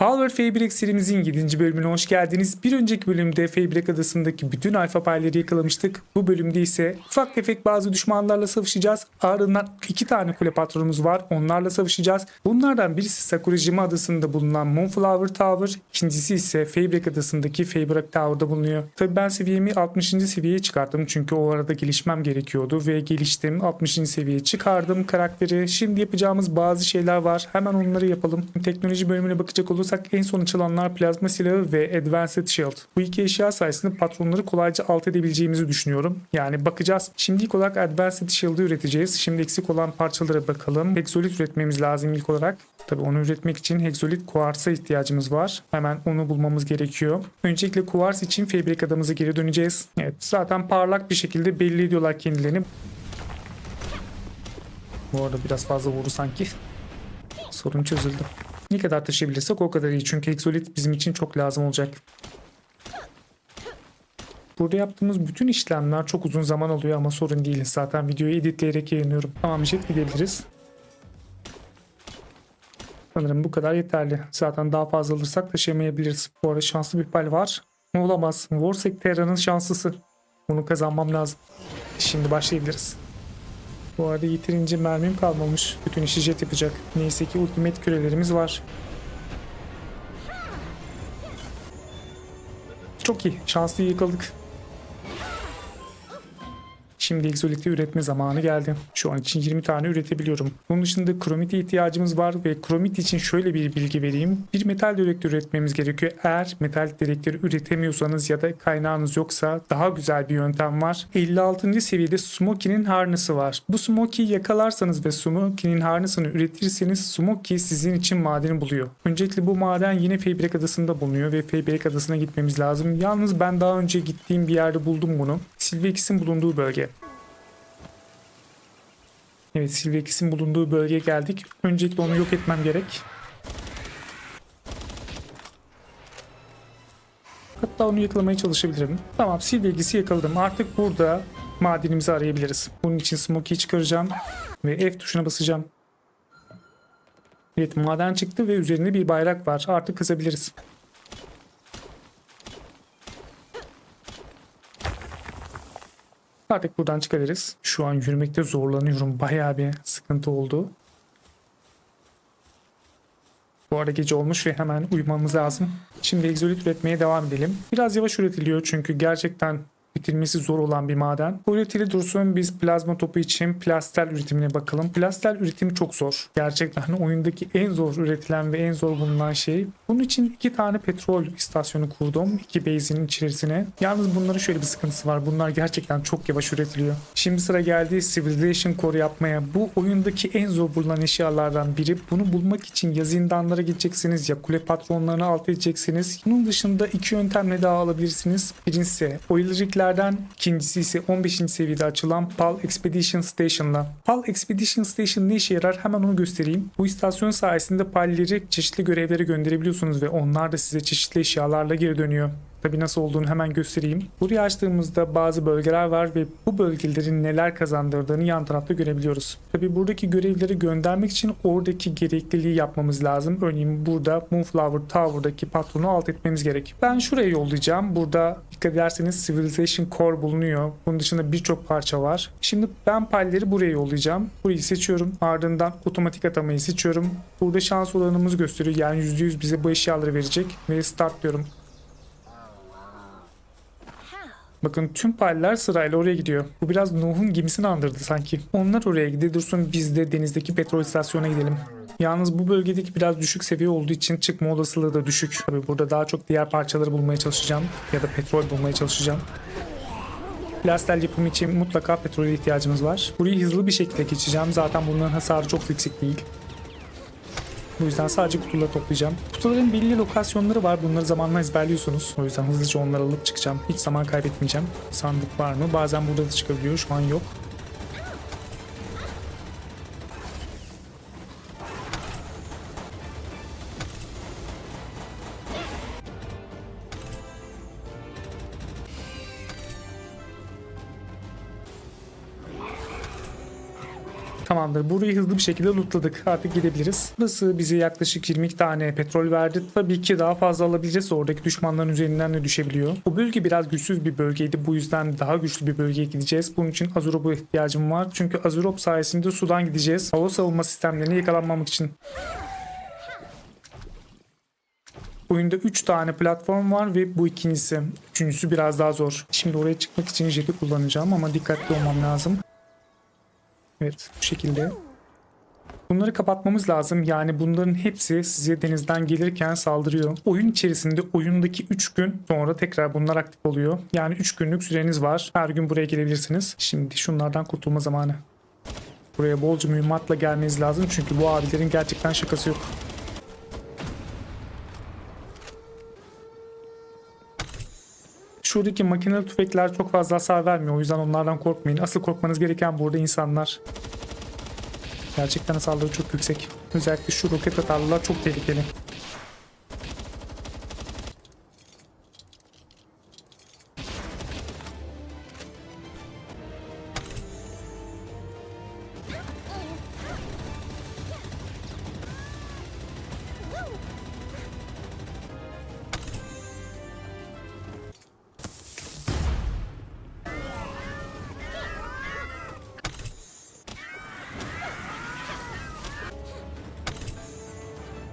Power Fabric serimizin 7. bölümüne hoş geldiniz. Bir önceki bölümde Fabric adasındaki bütün alfa payları yakalamıştık. Bu bölümde ise ufak tefek bazı düşmanlarla savaşacağız. Ardından 2 tane kule patronumuz var. Onlarla savaşacağız. Bunlardan birisi Sakurajima adasında bulunan Moonflower Tower. İkincisi ise Fabric adasındaki Fabric Tower'da bulunuyor. Tabii ben seviyemi 60. seviyeye çıkarttım. Çünkü o arada gelişmem gerekiyordu ve geliştim. 60. seviyeye çıkardım karakteri. Şimdi yapacağımız bazı şeyler var. Hemen onları yapalım. Teknoloji bölümüne bakacak olursak en son açılanlar plazma silahı ve Advanced Shield. Bu iki eşya sayesinde patronları kolayca alt edebileceğimizi düşünüyorum. Yani bakacağız. Şimdi ilk olarak Advanced Shield'ı üreteceğiz. Şimdi eksik olan parçalara bakalım. Hexolit üretmemiz lazım ilk olarak. Tabii onu üretmek için Hexolit Kuars'a ihtiyacımız var. Hemen onu bulmamız gerekiyor. Öncelikle Kuars için Fabric adamıza geri döneceğiz. Evet, zaten parlak bir şekilde belli ediyorlar kendilerini. Bu arada biraz fazla vurdu sanki. Sorun çözüldü. Ne kadar taşıyabilirsek o kadar iyi. Çünkü Hexolit bizim için çok lazım olacak. Burada yaptığımız bütün işlemler çok uzun zaman alıyor ama sorun değil. Zaten videoyu editleyerek yayınlıyorum. Tamam, jet gidebiliriz. Sanırım bu kadar yeterli. Zaten daha fazla alırsak taşıyamayabiliriz. Bu arada şanslı bir pal var. Ne olamaz. Warsec Terra'nın şanslısı. Bunu kazanmam lazım. Şimdi başlayabiliriz. Bu arada yeterince mermim kalmamış. Bütün işi jet yapacak. Neyse ki ultimate kürelerimiz var. Çok iyi. Şanslıyı yakaladık. Şimdi Exolith'i üretme zamanı geldi. Şu an için 20 tane üretebiliyorum. Bunun dışında kromite ihtiyacımız var ve kromit için şöyle bir bilgi vereyim. Bir metal dedektörü üretmemiz gerekiyor. Eğer metal dedektörü üretemiyorsanız ya da kaynağınız yoksa daha güzel bir yöntem var. 56. seviyede Smokey'nin harness'ı var. Bu Smokey'i yakalarsanız ve Smokey'nin harness'ını üretirseniz Smokey sizin için madeni buluyor. Öncelikle bu maden yine Fabric adasında bulunuyor ve Fabric adasına gitmemiz lazım. Yalnız ben daha önce gittiğim bir yerde buldum bunu. Silvex'in bulunduğu bölge. Evet, Silvex'in bulunduğu bölgeye geldik. Öncelikle onu yok etmem gerek. Hatta onu yakalamaya çalışabilirim. Tamam, Silvex'i yakaladım. Artık burada madenimizi arayabiliriz. Bunun için Smokey'i çıkaracağım ve F tuşuna basacağım. Evet, maden çıktı ve üzerinde bir bayrak var. Artık kazabiliriz. Artık buradan çıkabiliriz. Şu an yürümekte zorlanıyorum. Bayağı bir sıkıntı oldu. Bu arada gece olmuş ve hemen uyumamız lazım. Şimdi Exolit üretmeye devam edelim. Biraz yavaş üretiliyor çünkü gerçekten bitirmesi zor olan bir maden. Bu üretili dursun, biz plazma topu için plastel üretimine bakalım. Plastel üretimi çok zor. Gerçekten oyundaki en zor üretilen ve en zor bulunan şey. Bunun için 2 tane petrol istasyonu kurdum. 2 base'in içerisine. Yalnız bunların şöyle bir sıkıntısı var. Bunlar gerçekten çok yavaş üretiliyor. Şimdi sıra geldi Civilization Core yapmaya. Bu oyundaki en zor bulunan eşyalardan biri. Bunu bulmak için ya zindanlara gideceksiniz ya kule patronlarını alt edeceksiniz. Bunun dışında 2 yöntemle daha alabilirsiniz. Birincisi Oilrig'ler, ikincisi ise 15. seviyede açılan PAL Expedition Station'la. PAL Expedition Station ne işe yarar? Hemen onu göstereyim. Bu istasyon sayesinde PAL'leri çeşitli görevlere gönderebiliyorsunuz ve onlar da size çeşitli eşyalarla geri dönüyor. Tabii nasıl olduğunu hemen göstereyim. Burayı açtığımızda bazı bölgeler var ve bu bölgelerin neler kazandırdığını yan tarafta görebiliyoruz. Tabii buradaki görevleri göndermek için oradaki gerekliliği yapmamız lazım. Örneğin burada Moonflower Tower'daki patronu alt etmemiz gerek. Ben şuraya yollayacağım. Burada dikkat ederseniz Civilization Core bulunuyor. Bunun dışında birçok parça var. Şimdi ben palleri buraya yollayacağım. Burayı seçiyorum. Ardından otomatik atamayı seçiyorum. Burada şans oranımızı gösteriyor. Yani %100 bize bu eşyaları verecek. Ve start diyorum. Bakın tüm paller sırayla oraya gidiyor. Bu biraz Nuh'un gemisini andırdı sanki. Onlar oraya gidiyor. Dursun biz de denizdeki petrol istasyonuna gidelim. Yalnız bu bölgedeki biraz düşük seviye olduğu için çıkma olasılığı da düşük. Tabii burada daha çok diğer parçaları bulmaya çalışacağım. Ya da petrol bulmaya çalışacağım. Plastel yapımı için mutlaka petrole ihtiyacımız var. Burayı hızlı bir şekilde geçeceğim. Zaten bunların hasarı çok yüksek değil. Bu yüzden sadece kutuları toplayacağım. Kutuların belli lokasyonları var. Bunları zamanla ezberliyorsunuz. O yüzden hızlıca onları alıp çıkacağım. Hiç zaman kaybetmeyeceğim. Sandık var mı? Bazen burada da çıkabiliyor. Şu an yok. Tamamdır. Burayı hızlı bir şekilde lootladık. Artık gidebiliriz. Burası bize yaklaşık 22 tane petrol verdi. Tabii ki daha fazla alabiliriz. Oradaki düşmanların üzerinden de düşebiliyor. Bu bölge biraz güçsüz bir bölgeydi. Bu yüzden daha güçlü bir bölgeye gideceğiz. Bunun için Azurop'a ihtiyacım var. Çünkü Azurop sayesinde sudan gideceğiz. Hava savunma sistemlerine yakalanmamak için. Oyunda 3 tane platform var ve bu ikincisi. Üçüncüsü biraz daha zor. Şimdi oraya çıkmak için jeti kullanacağım ama dikkatli olmam lazım. Evet, bu şekilde. Bunları kapatmamız lazım. Yani bunların hepsi size denizden gelirken saldırıyor. Oyun içerisinde oyundaki 3 gün sonra tekrar bunlar aktif oluyor. Yani 3 günlük süreniz var. Her gün buraya gelebilirsiniz. Şimdi şunlardan kurtulma zamanı. Buraya bolca mühimmatla gelmeniz lazım. Çünkü bu abilerin gerçekten şakası yok. Şuradaki makineli tüfekler çok fazla hasar vermiyor. O yüzden onlardan korkmayın. Asıl korkmanız gereken burada insanlar. Gerçekten hasarları çok yüksek. Özellikle şu roket atarlılar çok tehlikeli.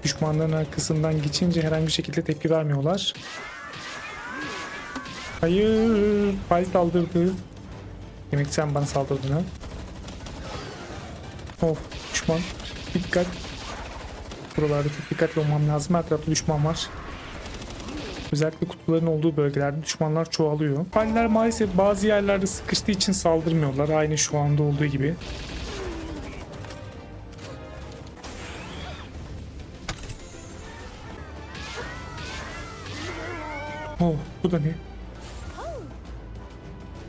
Düşmanların arkasından geçince herhangi bir şekilde tepki vermiyorlar. Hayır, Pay saldırdı. Demek ki sen bana saldırdın ha. Of, düşman. Dikkat. Buralarda çok dikkatli olmam lazım. Her tarafta düşman var. Özellikle kutuların olduğu bölgelerde düşmanlar çoğalıyor. Paller maalesef bazı yerlerde sıkıştığı için saldırmıyorlar. Aynı şu anda olduğu gibi. Oh, bu da ne?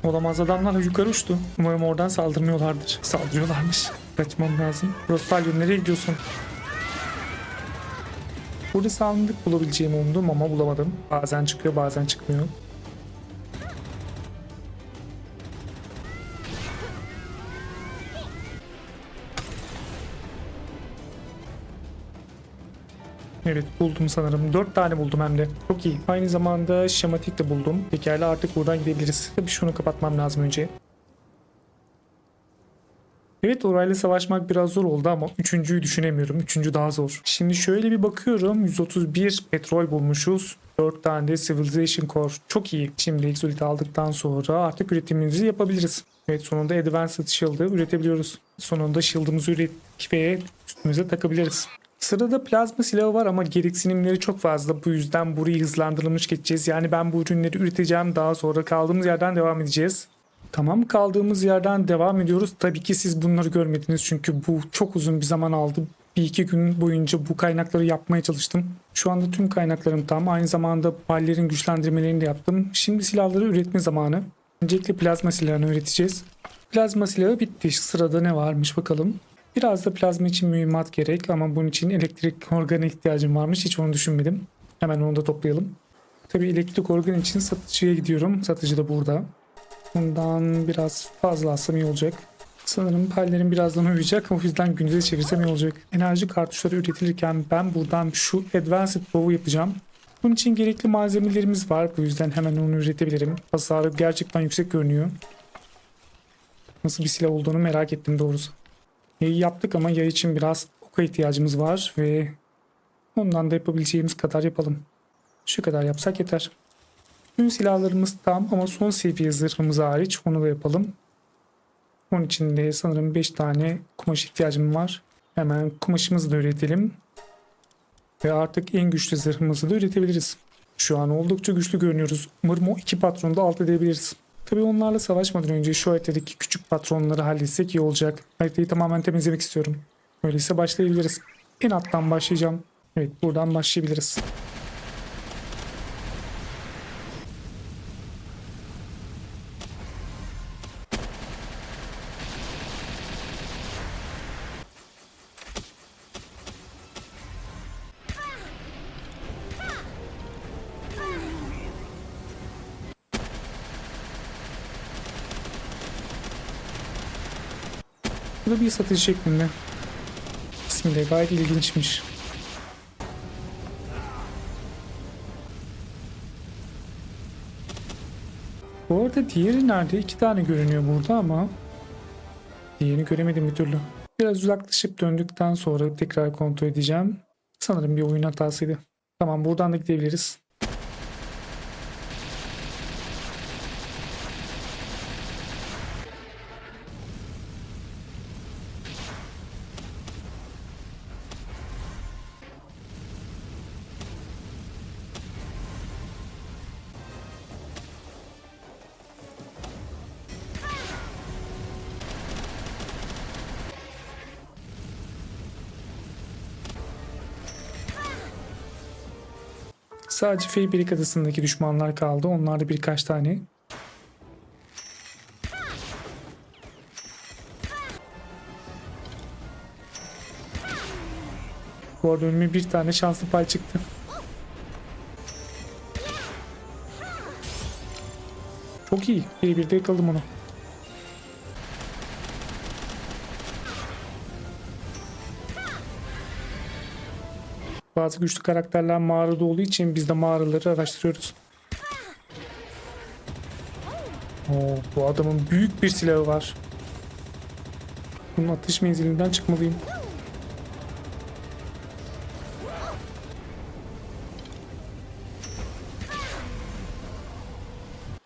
Olamaz, adamlar yukarı uçtu. Umarım oradan saldırmıyorlardır. Saldırıyorlarmış. Kaçmam lazım. Rostalyo, nereye gidiyorsun? Burada sandık bulabileceğimi umdum ama bulamadım. Bazen çıkıyor, bazen çıkmıyor. Evet, buldum sanırım. 4 tane buldum hem de. Çok iyi. Aynı zamanda şematik de buldum. Pekala, artık buradan gidebiliriz. Tabii şunu kapatmam lazım önce. Evet, orayla savaşmak biraz zor oldu ama üçüncüyü düşünemiyorum. Üçüncü daha zor. Şimdi şöyle bir bakıyorum. 131 petrol bulmuşuz. 4 tane de Civilization Core. Çok iyi. Şimdi Exolite aldıktan sonra artık üretimimizi yapabiliriz. Evet, sonunda Advanced Shield'ı üretebiliyoruz. Sonunda Shield'ımızı ürettik ve üstümüze takabiliriz. Sırada plazma silahı var ama gereksinimleri çok fazla. Bu yüzden burayı hızlandırılmış geçeceğiz. Yani ben bu ürünleri üreteceğim. Daha sonra kaldığımız yerden devam edeceğiz. Tamam, kaldığımız yerden devam ediyoruz. Tabii ki siz bunları görmediniz çünkü bu çok uzun bir zaman aldı. Bir iki gün boyunca bu kaynakları yapmaya çalıştım. Şu anda tüm kaynaklarım tam. Aynı zamanda pallerin güçlendirmelerini de yaptım. Şimdi silahları üretme zamanı. Öncelikle plazma silahını üreteceğiz. Plazma silahı bitti. Sırada ne varmış bakalım. Biraz da plazma için mühimmat gerek ama bunun için elektrik organı ihtiyacım varmış. Hiç onu düşünmedim. Hemen onu da toplayalım. Tabii elektrik organı için satıcıya gidiyorum. Satıcı da burada. Bundan biraz fazla alsam iyi olacak. Sanırım pallerim birazdan uyuyacak. O yüzden gündüze çevirsem iyi olacak. Enerji kartuşları üretilirken ben buradan şu Advanced Bow'u yapacağım. Bunun için gerekli malzemelerimiz var. Bu yüzden hemen onu üretebilirim. Hasarı gerçekten yüksek görünüyor. Nasıl bir silah olduğunu merak ettim doğrusu. Yayı yaptık ama yay için biraz oka ihtiyacımız var ve ondan da yapabileceğimiz kadar yapalım. Şu kadar yapsak yeter. Tüm silahlarımız tam ama son seviye zırhımız hariç onu da yapalım. Onun için de sanırım 5 tane kumaş ihtiyacım var. Hemen kumaşımızı da üretelim. Ve artık en güçlü zırhımızı da üretebiliriz. Şu an oldukça güçlü görünüyoruz. Umarım o iki patronu da alt edebiliriz. Tabii onlarla savaşmadan önce şu haritadaki küçük patronları halletsek iyi olacak. Haritayı tamamen temizlemek istiyorum. Öyleyse başlayabiliriz. En alttan başlayacağım. Evet, buradan başlayabiliriz. Bu da bir satıcı şeklinde. İsmi de gayet ilginçmiş. Bu arada diğeri nerede? 2 tane görünüyor burada ama diğerini göremedim bir türlü. Biraz uzaklaşıp döndükten sonra tekrar kontrol edeceğim. Sanırım bir oyun hatasıydı. Tamam, buradan da gidebiliriz. Sadece Feybirik adasındaki düşmanlar kaldı. Onlar da birkaç tane. Bu arada önüme bir tane şanslı pay çıktı. Çok iyi. Bir de yakaladım onu. Bazı güçlü karakterler mağarada olduğu için biz de mağaraları araştırıyoruz. Oo, bu adamın büyük bir silahı var. Bunun atış menzilinden çıkmalıyım.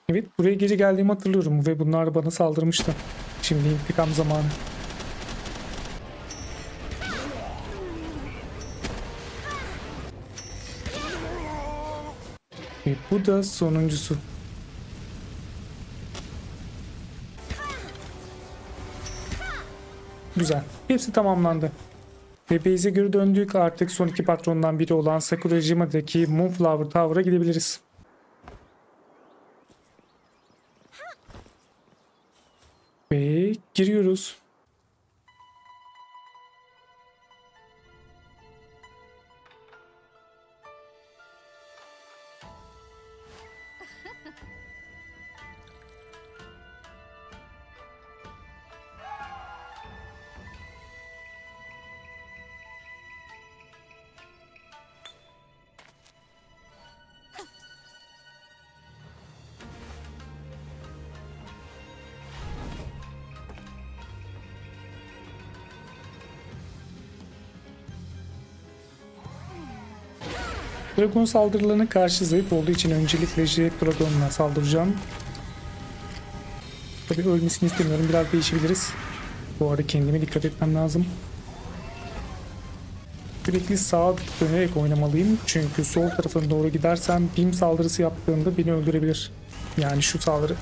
Evet, buraya gece geldiğimi hatırlıyorum ve bunlar bana saldırmıştı. Şimdi intikam zamanı. Ve bu da sonuncusu. Güzel. Hepsi tamamlandı. Ve base'e geri döndük. Artık son iki patrondan biri olan Sakurajima'daki Moonflower Tower'a gidebiliriz. Ve giriyoruz. Dragon saldırılarına karşı zayıf olduğu için öncelikle Jet Dragon'la saldıracağım. Tabii ölmesini istemiyorum. Biraz değişebiliriz. Bu arada kendime dikkat etmem lazım. Sürekli sağa dönerek oynamalıyım. Çünkü sol tarafına doğru gidersem beam saldırısı yaptığında beni öldürebilir. Yani şu saldırı.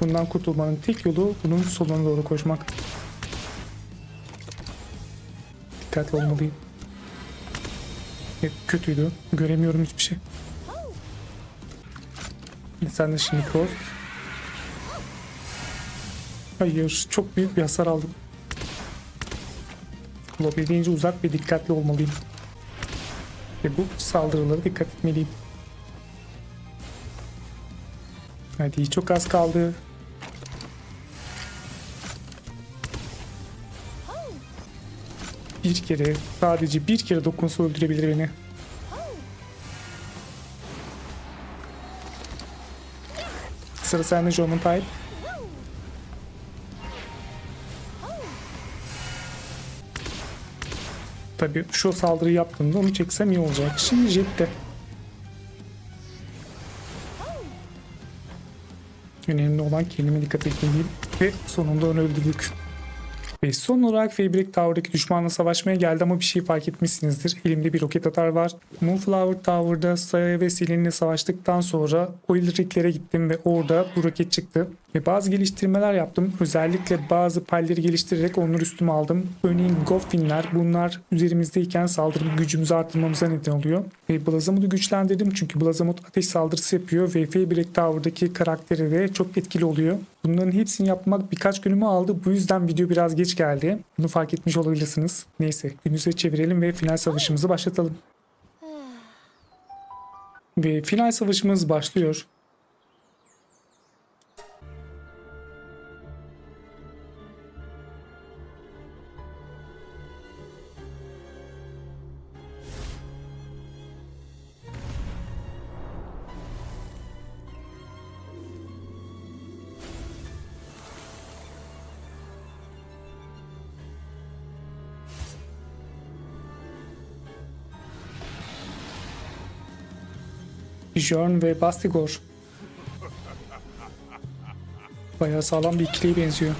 Bundan kurtulmanın tek yolu bunun soluna doğru koşmak. Dikkatli olmalıyım. Kötüydü. Göremiyorum hiçbir şey. Sen de şimdi cross. Hayır. Çok büyük bir hasar aldım. Olabildiğince uzak ve dikkatli olmalıyım. Ve bu saldırılara dikkat etmeliyim. Hadi çok az kaldı. Bir kere, sadece bir kere dokunsa öldürebilir beni. Sıra sende Jorman Type. Tabii şu saldırıyı yaptığımda onu çeksem iyi olacak. Şimdi Jet'te. Önemli olan kendime dikkat etmeliyim. Ve sonunda onu öldürdük. Ve son olarak Feybrick Tower'daki düşmanla savaşmaya geldi ama bir şey fark etmişsinizdir. Elimde bir roket atar var. Moonflower Tower'da Saya ve Selin'le savaştıktan sonra Oil Rig'lere gittim ve orada bu roket çıktı. Ve bazı geliştirmeler yaptım. Özellikle bazı palleri geliştirerek onları üstüme aldım. Örneğin Goffin'ler, bunlar üzerimizdeyken saldırı gücümüzü arttırmamıza neden oluyor. Ve Blazamut'u güçlendirdim çünkü Blazamut ateş saldırısı yapıyor ve Feybrick Tower'daki karakteri de çok etkili oluyor. Bunların hepsini yapmak birkaç günümü aldı. Bu yüzden video biraz geç geldi. Bunu fark etmiş olabilirsiniz. Neyse, günümüze çevirelim ve final savaşımızı başlatalım. Ve final savaşımız başlıyor. Bjorn ve Bastigor. Bayağı sağlam bir ikiliye benziyor.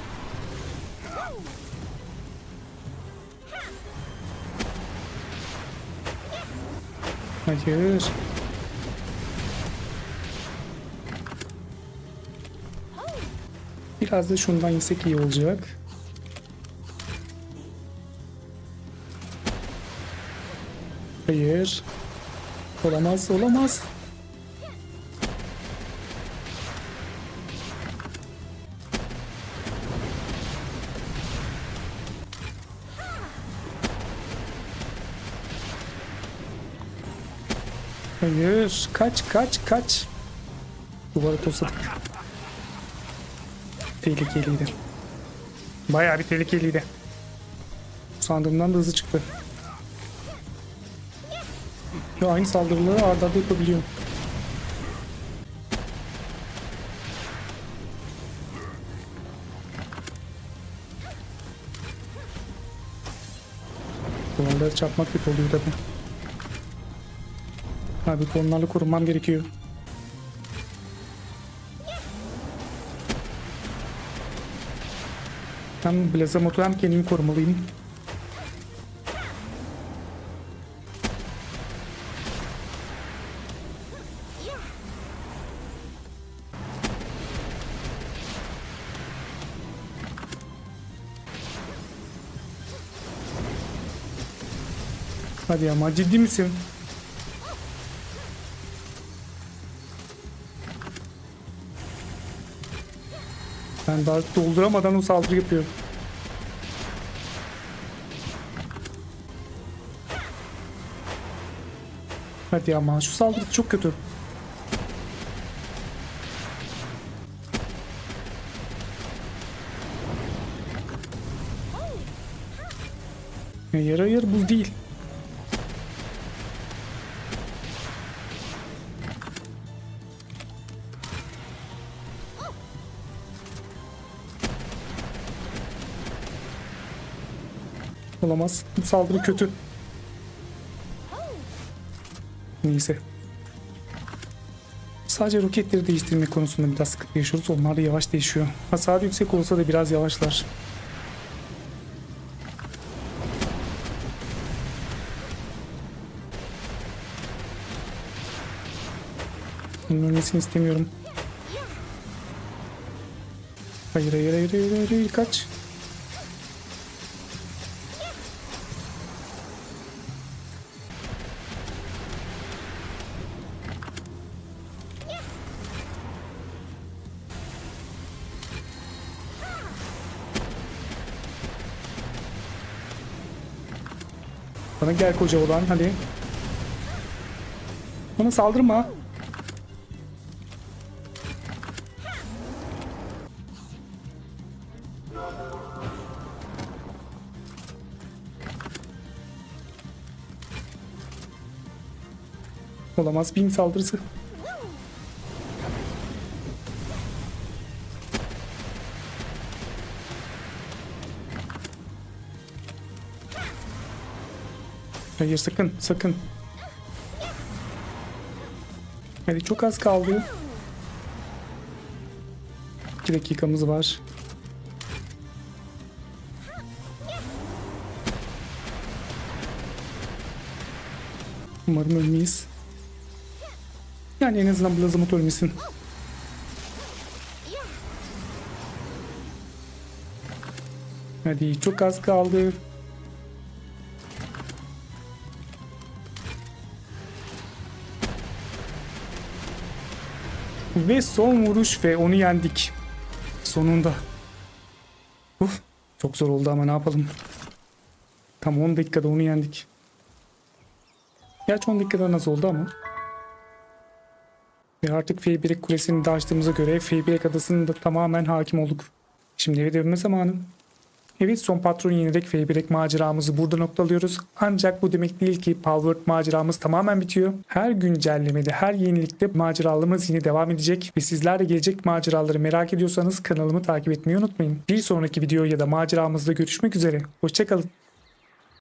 Hayır. Biraz da şundan yesek iyi olacak. Hayır. Olamaz, olamaz. Hayır. Kaç, kaç, kaç. Duvara tosladık. Tehlikeliydi. Bayağı bir tehlikeliydi. Sandığımdan da hızlı çıktı. Ve aynı saldırıları arda arda yapabiliyorum. Duvarları çarpmak kötü oluyor tabi. Abi onlarla korunmam gerekiyor. Hem Blazamotu hem kendimi korumalıyım. Hadi ama ciddi misin? Ben daha dolduramadan o saldırı yapıyor. Hadi ama şu saldırı çok kötü. Hayır hayır buz değil. Olamaz. Bu saldırı kötü. Neyse. Sadece roketleri değiştirme konusunda biraz sıkıntı yaşıyoruz. Onlar da yavaş değişiyor. Hasar yüksek olsa da biraz yavaşlar. Bunun ölmesini istemiyorum. Hayır hayır hayır hayır hayır, hayır. Kaç. Bana gel koca olan hadi. Bana saldırma. Olamaz bin saldırısı. Hayır sakın sakın. Hadi çok az kaldı. 2 dakikamız var. Umarım ölmeyiz. Yani en azından Blazamut ölmesin. Hadi çok az kaldı. Ve son vuruş ve onu yendik. Sonunda. Çok zor oldu ama ne yapalım. Tam 10 dakikada onu yendik. Gerçi 10 dakikada nasıl oldu ama. Ve artık Feybirek Kulesi'ni de açtığımıza göre Feybirek Adası'nın da tamamen hakim olduk. Şimdi eve dönme zamanı. Evet son patron yenerek Feybirek maceramızı burada noktalıyoruz. Ancak bu demek değil ki Palworld maceramız tamamen bitiyor. Her güncellemede, her yenilikte maceralarımız yine devam edecek. Ve sizler de gelecek maceraları merak ediyorsanız kanalımı takip etmeyi unutmayın. Bir sonraki video ya da maceramızda görüşmek üzere. Hoşçakalın.